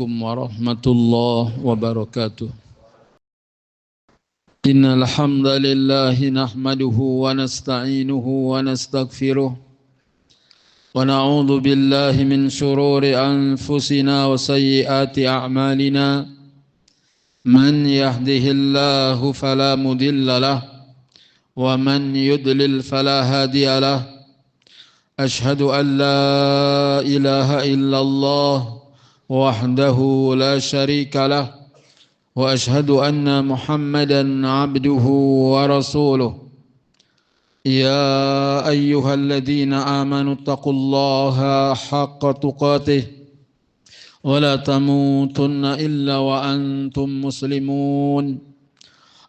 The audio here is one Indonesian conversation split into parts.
عليكم ورحمة الله وبركاته. إن الحمد لله نحمده ونستعينه ونستغفره ونعوذ بالله من شرور أنفسنا وسيئات أعمالنا من يهده الله فلا مضل له ومن يضلل فلا هادي له أشهد أن لا إله إلا الله وحده لا شريك له وأشهد أن محمدا عبده ورسوله يا أيها الذين آمنوا اتقوا الله حق تقاته ولا تموتن إلا وأنتم مسلمون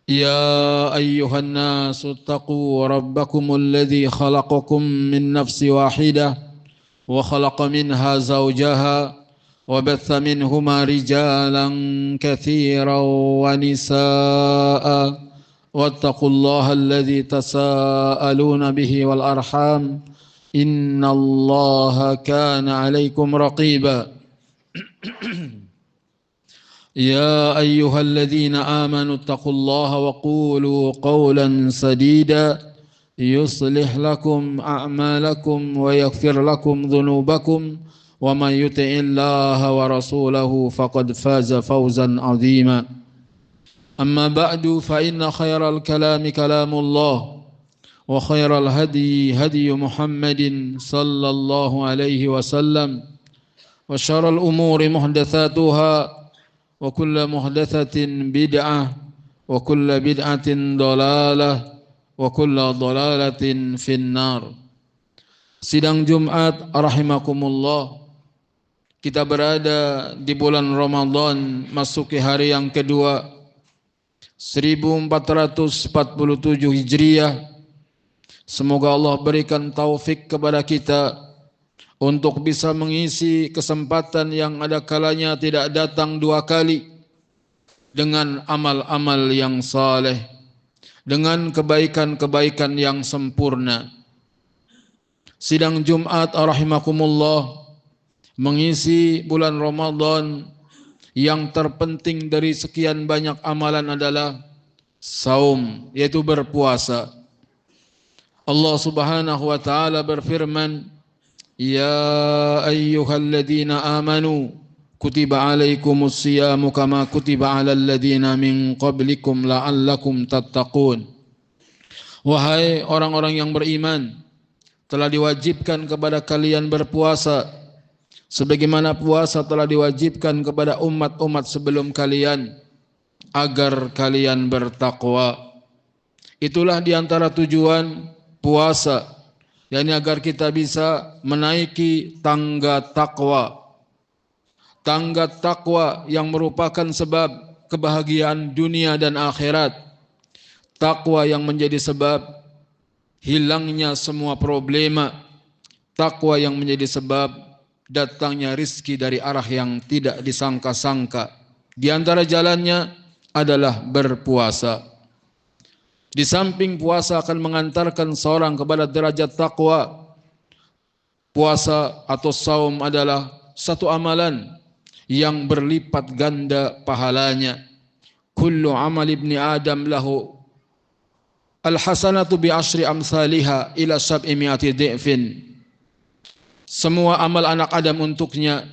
يا أيها الناس اتقوا ربكم الذي خلقكم من نفس واحدة وخلق منها زوجها وبث منهما رجالا كثيرا ونساء واتقوا الله الذي تساءلون به والأرحام إن الله كان عليكم رقيبا يا أيها الذين آمنوا اتقوا الله وقولوا قولا سديدا يصلح لكم أعمالكم ويغفر لكم ذنوبكم ومن يطع الله ورسوله فقد فاز فوزا عظيما أما بعد فإن خير الكلام كلام الله وخير الهدي هدي محمد صلى الله عليه وسلم وشر الأمور محدثاتها وكل محدثة بدعة وكل بدعة ضلالة وكل ضلالة في النار. Sidang Jumat rahimakumullah. Kita berada di bulan Ramadan, masuki hari yang kedua 1447 Hijriah. Semoga Allah berikan taufik kepada kita untuk bisa mengisi kesempatan yang ada kalanya tidak datang dua kali dengan amal-amal yang saleh, dengan kebaikan-kebaikan yang sempurna. Sidang Jumat rahimakumullah, mengisi bulan Ramadan yang terpenting dari sekian banyak amalan adalah saum, yaitu berpuasa. Allah Subhanahu wa taala berfirman, "Ya ayyuhalladzina amanu kutiba alaikumus siyamu kama kutiba alal ladzina min qablikum la'allakum tattaqun." Wahai orang-orang yang beriman, telah diwajibkan kepada kalian berpuasa sebagaimana puasa telah diwajibkan kepada umat-umat sebelum kalian agar kalian bertakwa. Itulah di antara tujuan puasa, yakni agar kita bisa menaiki tangga takwa. Tangga takwa yang merupakan sebab kebahagiaan dunia dan akhirat. Takwa yang menjadi sebab hilangnya semua problema. Takwa yang menjadi sebab datangnya rizki dari arah yang tidak disangka-sangka. Di antara jalannya adalah berpuasa. Di samping puasa akan mengantarkan seorang kepada derajat takwa, puasa atau saum adalah satu amalan yang berlipat ganda pahalanya. Kullu amal ibni Adam lahu al-hasanatu bi asyri amsalihha ila sab'i mi'ati dhi'fin. Semua amal anak Adam untuknya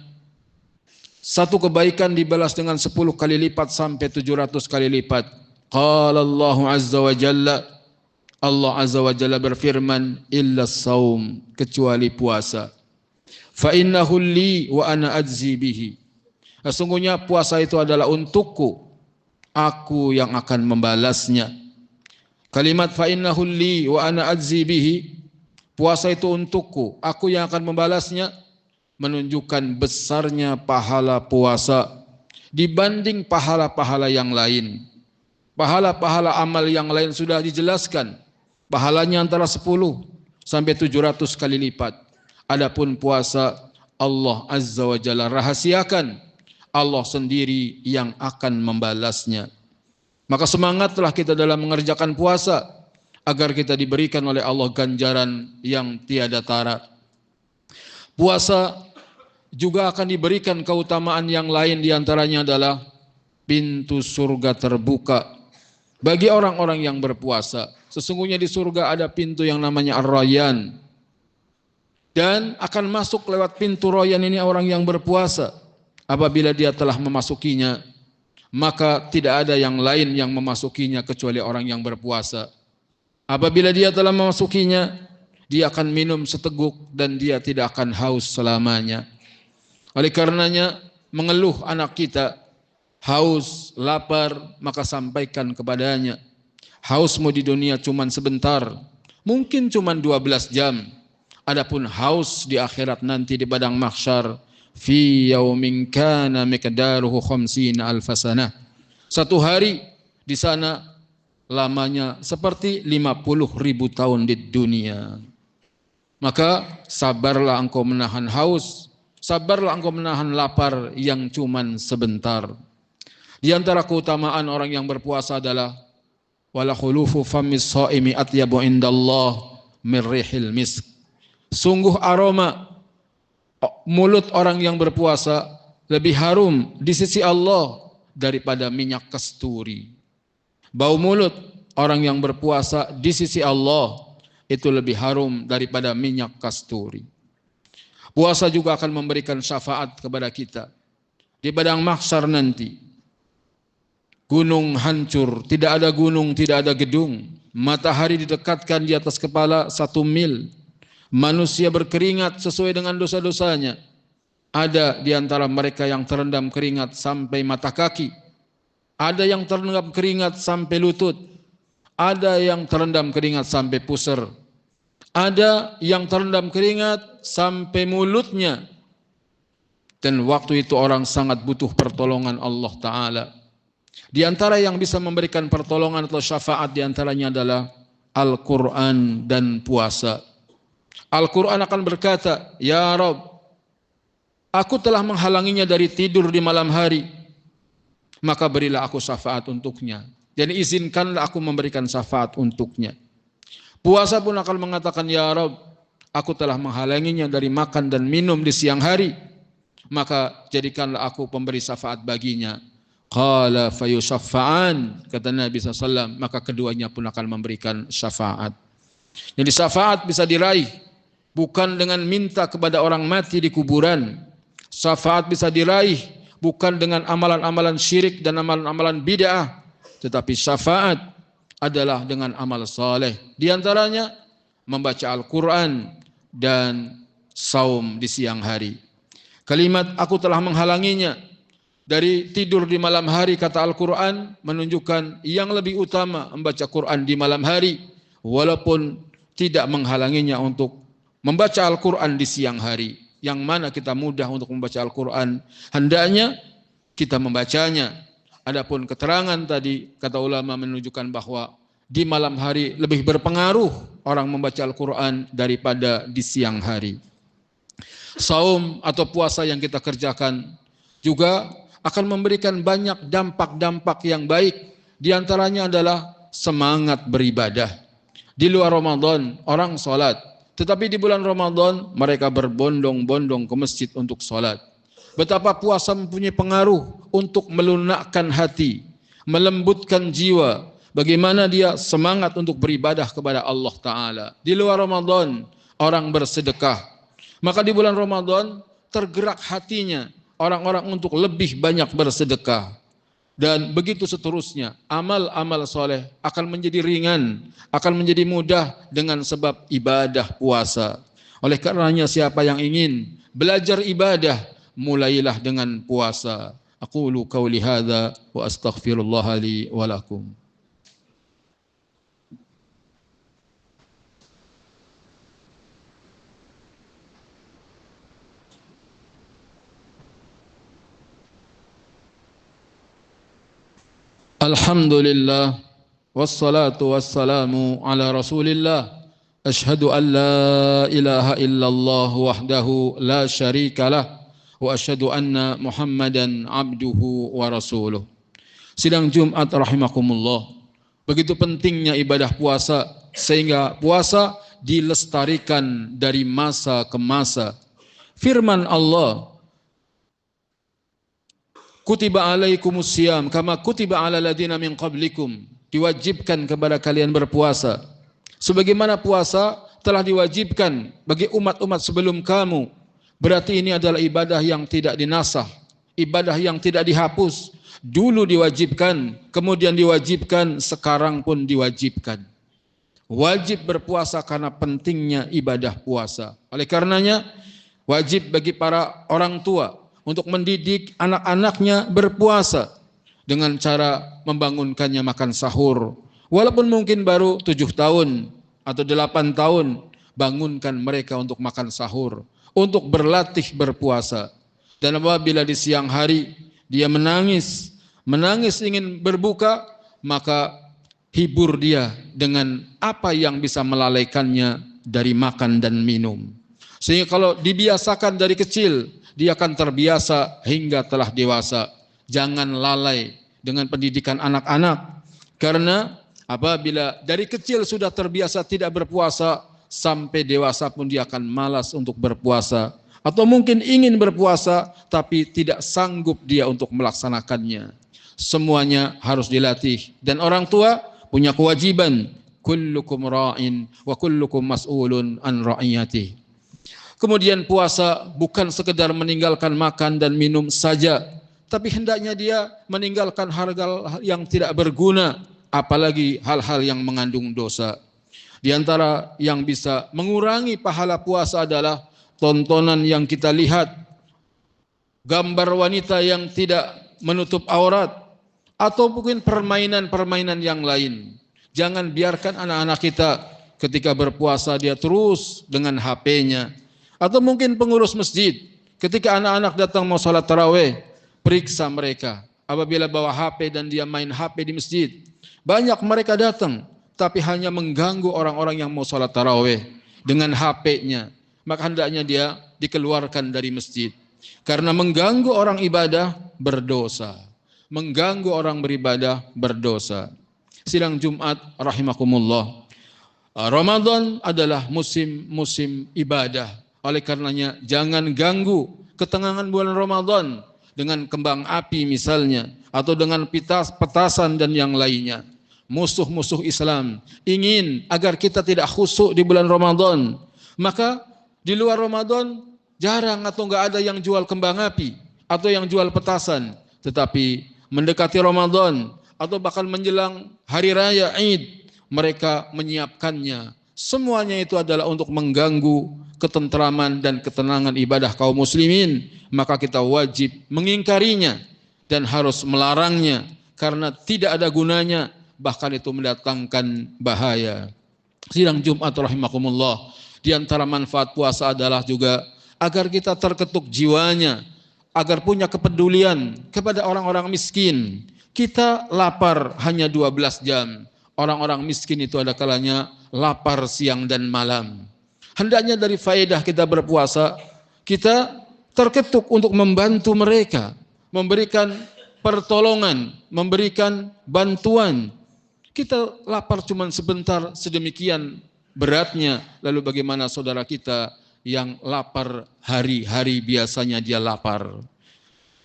satu kebaikan dibalas dengan 10 kali lipat sampai 700 kali lipat. Qala Allah azza wa jalla, Allah azza wa jalla berfirman, illa saum, kecuali puasa. Fa innahu li wa ana ajzi bihi. Sesungguhnya puasa itu adalah untukku, aku yang akan membalasnya. Kalimat fa innahu li wa ana ajzi bihi, puasa itu untukku, aku yang akan membalasnya, menunjukkan besarnya pahala puasa dibanding pahala-pahala yang lain. Pahala-pahala amal yang lain sudah dijelaskan, pahalanya antara 10 sampai 700 kali lipat. Adapun puasa, Allah azza wa jalla rahasiakan, Allah sendiri yang akan membalasnya. Maka semangatlah kita dalam mengerjakan puasa agar kita diberikan oleh Allah ganjaran yang tiada tara. Puasa juga akan diberikan keutamaan yang lain, diantaranya adalah pintu surga terbuka bagi orang-orang yang berpuasa. Sesungguhnya di surga ada pintu yang namanya Ar-Rayyan, dan akan masuk lewat pintu Rayyan ini orang yang berpuasa. Apabila dia telah memasukinya, maka tidak ada yang lain yang memasukinya kecuali orang yang berpuasa. Apabila dia telah memasukinya, dia akan minum seteguk dan dia tidak akan haus selamanya. Oleh karenanya, mengeluh anak kita haus, lapar, maka sampaikan kepadanya, hausmu di dunia cuma sebentar, mungkin cuma 12 jam. Adapun haus di akhirat nanti di padang mahsyar, fi yaumin kana miqdaruhu 50 alf sanah. Satu hari di sana lamanya seperti 50.000 tahun di dunia. Maka sabarlah engkau menahan haus, sabarlah engkau menahan lapar yang cuman sebentar. Di antara keutamaan orang yang berpuasa adalah wala khulufu famis shaimi atyabu indallah min rihil misk. Sungguh aroma mulut orang yang berpuasa lebih harum di sisi Allah daripada minyak kasturi. Bau mulut orang yang berpuasa di sisi Allah itu lebih harum daripada minyak kasturi. Puasa juga akan memberikan syafaat kepada kita. Di padang mahsyar nanti, gunung hancur, tidak ada gunung, tidak ada gedung. Matahari didekatkan di atas kepala 1 mil. Manusia berkeringat sesuai dengan dosa-dosanya. Ada di antara mereka yang terendam keringat sampai mata kaki. Ada yang terendam keringat sampai lutut. Ada yang terendam keringat sampai pusar. Ada yang terendam keringat sampai mulutnya. Dan waktu itu orang sangat butuh pertolongan Allah Ta'ala. Di antara yang bisa memberikan pertolongan atau syafaat di antaranya adalah Al-Quran dan puasa. Al-Quran akan berkata, Ya Rabb, aku telah menghalanginya dari tidur di malam hari, maka berilah aku syafaat untuknya. Dan izinkanlah aku memberikan syafaat untuknya. Puasa pun akan mengatakan, Ya Rabb, aku telah menghalanginya dari makan dan minum di siang hari, maka jadikanlah aku pemberi syafaat baginya. Qala fayushaffa'an, kata Nabi SAW, maka keduanya pun akan memberikan syafaat. Jadi syafaat bisa diraih bukan dengan minta kepada orang mati di kuburan. Syafaat bisa diraih bukan dengan amalan-amalan syirik dan amalan-amalan bid'ah, tetapi syafaat adalah dengan amal saleh. Di antaranya membaca Al-Quran dan saum di siang hari. Kalimat aku telah menghalanginya dari tidur di malam hari, kata Al-Quran, menunjukkan yang lebih utama membaca Quran di malam hari, walaupun tidak menghalanginya untuk membaca Al-Quran di siang hari. Yang mana kita mudah untuk membaca Al-Quran, hendaknya kita membacanya. Adapun keterangan tadi, kata ulama, menunjukkan bahwa di malam hari lebih berpengaruh orang membaca Al-Quran daripada di siang hari. Saum atau puasa yang kita kerjakan juga akan memberikan banyak dampak-dampak yang baik. Di antaranya adalah semangat beribadah. Di luar Ramadan orang sholat, tetapi di bulan Ramadan mereka berbondong-bondong ke masjid untuk sholat. Betapa puasa mempunyai pengaruh untuk melunakkan hati, melembutkan jiwa. Bagaimana dia semangat untuk beribadah kepada Allah Ta'ala. Di luar Ramadan orang bersedekah, maka di bulan Ramadan tergerak hatinya orang-orang untuk lebih banyak bersedekah. Dan begitu seterusnya, amal-amal soleh akan menjadi ringan, akan menjadi mudah dengan sebab ibadah puasa. Oleh karenanya siapa yang ingin belajar ibadah, mulailah dengan puasa. Aqulu qauli hadza wa astaghfirullah li wa lakum. Alhamdulillah wassalatu wassalamu ala Rasulillah. Asyhadu an la ilaha illallah wahdahu la syarikalah wa asyhadu anna Muhammadan abduhu wa rasuluh. Sidang Jumat rahimakumullah. Begitu pentingnya ibadah puasa sehingga puasa dilestarikan dari masa ke masa. Firman Allah Kutiba alaikumus siyam kama kutiba ala ladina min qablikum. Diwajibkan kepada kalian berpuasa sebagaimana puasa telah diwajibkan bagi umat-umat sebelum kamu. Berarti ini adalah ibadah yang tidak dinasah, ibadah yang tidak dihapus. Dulu diwajibkan, kemudian diwajibkan, sekarang pun diwajibkan. Wajib berpuasa karena pentingnya ibadah puasa. Oleh karenanya wajib bagi para orang tua untuk mendidik anak-anaknya berpuasa dengan cara membangunkannya makan sahur. Walaupun mungkin baru 7 tahun atau 8 tahun, bangunkan mereka untuk makan sahur, untuk berlatih berpuasa. Dan apabila di siang hari dia menangis ingin berbuka, maka hibur dia dengan apa yang bisa melalaikannya dari makan dan minum. Sehingga kalau dibiasakan dari kecil, dia akan terbiasa hingga telah dewasa. Jangan lalai dengan pendidikan anak-anak. Karena apabila dari kecil sudah terbiasa tidak berpuasa, sampai dewasa pun dia akan malas untuk berpuasa. Atau mungkin ingin berpuasa, tapi tidak sanggup dia untuk melaksanakannya. Semuanya harus dilatih. Dan orang tua punya kewajiban. Kullukum ra'in wa kullukum mas'ulun an ra'iyatih. Kemudian puasa bukan sekedar meninggalkan makan dan minum saja, tapi hendaknya dia meninggalkan hal-hal yang tidak berguna, apalagi hal-hal yang mengandung dosa. Di antara yang bisa mengurangi pahala puasa adalah tontonan yang kita lihat, gambar wanita yang tidak menutup aurat, atau mungkin permainan-permainan yang lain. Jangan biarkan anak-anak kita ketika berpuasa dia terus dengan HP-nya. Atau mungkin pengurus masjid, ketika anak-anak datang mau salat tarawih, periksa mereka. Apabila bawa HP dan dia main HP di masjid, banyak mereka datang, tapi hanya mengganggu orang-orang yang mau salat tarawih dengan HP-nya. Maka hendaknya dia dikeluarkan dari masjid. Karena mengganggu orang ibadah berdosa. Mengganggu orang beribadah berdosa. Sidang Jumat rahimakumullah. Ramadan adalah musim ibadah. Oleh karenanya jangan ganggu ketenangan bulan Ramadan dengan kembang api misalnya, atau dengan petasan dan yang lainnya. Musuh-musuh Islam ingin agar kita tidak khusyuk di bulan Ramadan. Maka di luar Ramadan jarang atau enggak ada yang jual kembang api atau yang jual petasan. Tetapi mendekati Ramadan atau bahkan menjelang hari raya Id, mereka menyiapkannya. Semuanya itu adalah untuk mengganggu ketentraman dan ketenangan ibadah kaum muslimin. Maka kita wajib mengingkarinya dan harus melarangnya, karena tidak ada gunanya, bahkan itu mendatangkan bahaya. Sidang Jumat rahimakumullah, di antara manfaat puasa adalah juga agar kita terketuk jiwanya, agar punya kepedulian kepada orang-orang miskin. Kita lapar hanya 12 jam. Orang-orang miskin itu ada kalanya lapar siang dan malam. Hendaknya dari faedah kita berpuasa, kita terketuk untuk membantu mereka, memberikan pertolongan, memberikan bantuan. Kita lapar cuma sebentar, sedemikian beratnya. Lalu bagaimana saudara kita yang lapar hari-hari biasanya dia lapar.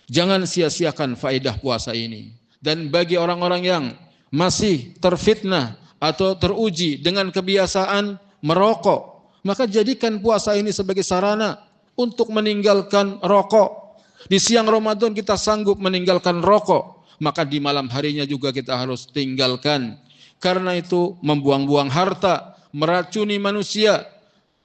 Jangan sia-siakan faedah puasa ini. Dan bagi orang-orang yang masih terfitnah atau teruji dengan kebiasaan merokok, maka jadikan puasa ini sebagai sarana untuk meninggalkan rokok. Di siang Ramadan kita sanggup meninggalkan rokok, maka di malam harinya juga kita harus tinggalkan. Karena itu membuang-buang harta, meracuni manusia.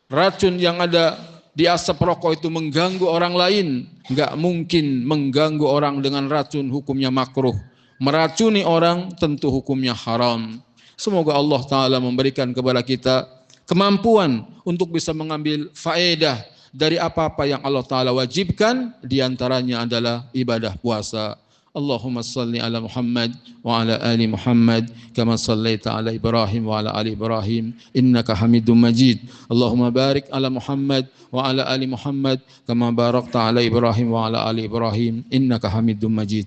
Racun yang ada di asap rokok itu mengganggu orang lain. Enggak mungkin mengganggu orang dengan racun, hukumnya makruh. Meracuni orang tentu hukumnya haram. Semoga Allah Ta'ala memberikan kepada kita kemampuan untuk bisa mengambil faedah dari apa-apa yang Allah Ta'ala wajibkan. Di antaranya adalah ibadah puasa. Allahumma salli ala Muhammad wa ala ali Muhammad kama sallaita ala Ibrahim wa ala ali Ibrahim innaka Hamidum Majid. Allahumma barik ala Muhammad wa ala ali Muhammad kama barakta ala Ibrahim wa ala ali Ibrahim innaka Hamidum Majid.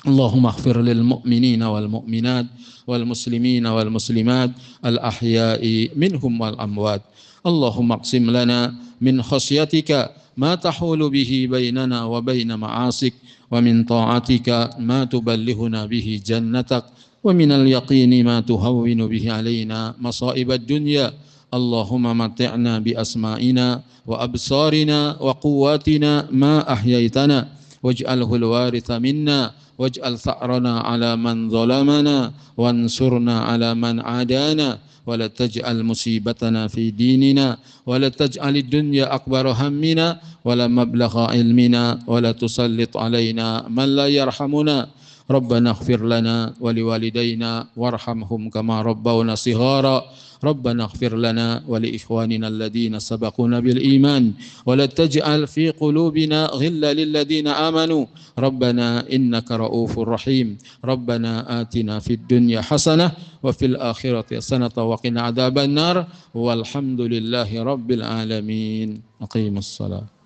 Allahumma ighfir lil mu'minina wal mu'minat wal muslimina wal muslimat al ahya'i minhum wal amwat. Allahumma aqsim lana min khasyatika ما تحول به بيننا وبين معاصيك ومن طاعتك ما تبلغنا به جنتك ومن اليقين ما تهون به علينا مصائب الدنيا اللهم متعنا بأسمائنا وأبصارنا وقواتنا ما أحييتنا واجعله الوارث منا واجعل ثأرنا على من ظلمنا وانصرنا على من عادانا ولا تجعل مصيبتنا في ديننا ولا تجعل الدنيا أكبر همنا ولا مبلغ علمنا ولا تسلط علينا من لا يرحمنا ربنا اغفر لنا ولوالدينا وارحمهم كما ربونا صغارا ربنا اغفر لنا ولإخواننا الذين سبقونا بالإيمان ولا تجعل في قلوبنا غلا للذين آمنوا ربنا إنك رؤوف رحيم ربنا آتنا في الدنيا حسنة وفي الآخرة حسنة وقنا عذاب النار والحمد لله رب العالمين أقيموا الصلاة